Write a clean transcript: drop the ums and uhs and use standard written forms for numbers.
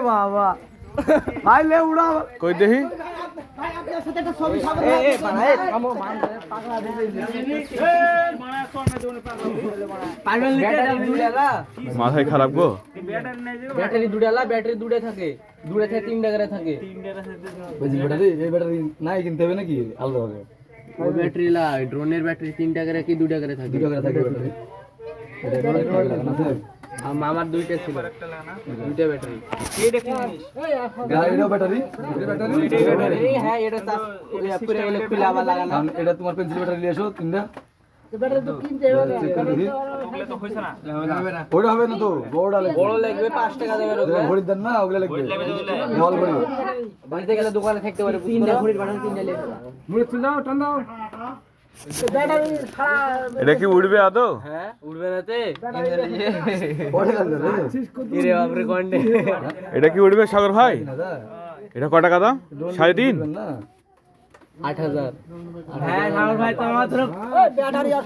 বাবা ভাই লে উড়া কই দেখি ভাই আপনার সাথে একটা ছবি সামনে এ ভাই থামো মান পাগলা দিতে মারা কোনে দোনে পাগলা ব্যাটারি দুড়ালা মাথায় খারাপ গো ব্যাটারি দুড়ালা ব্যাটারি দুড়ে থাকে দুড়ে থাকে 3 টাকা থাকে 3 টাকা বুঝি ব্যাটারি এই ব্যাটারি নাই কিনতে হবে নাকি আলাদা হবে ওই ব্যাটারি লা ড্রোনের ব্যাটারি 3 টাকা কি 2 টাকা থাকে 2 টাকা থাকে ব্যাটারি আমার দুইটা ছিল দুইটা ব্যাটারি এই দেখুন গাড়ির ব্যাটারি ব্যাটারি হ্যাঁ এটা তো পুরো গেলে খুলে আবার লাগানো এটা তোমার পেন্সিল ব্যাটারি নিয়ে এসো তিনটা ব্যাটারি তো কিনতে হবে ওগুলা তো হইছে না ওটা হবে না তো বড় লাগবে 5 টাকা দেবে ওগুলা ঘড়ি দেন না ওগুলা লাগবে বল ঘড়ি বাড়িতে গেলে দোকানে থাকতে পারে তিনটা ঘড়ির বাটন তিনটা লে মুড়ে তুই দাও টান দাও এটা কি উড়বে আদৌ? হ্যাঁ উড়বে না তে রে বাপরে কন্ডে এটা কি উড়বে সাগর ভাই? এটা কত টাকা দাম? 3.5 8,000 হ্যাঁ সাগর ভাই তো আমার ব্যাটারি আর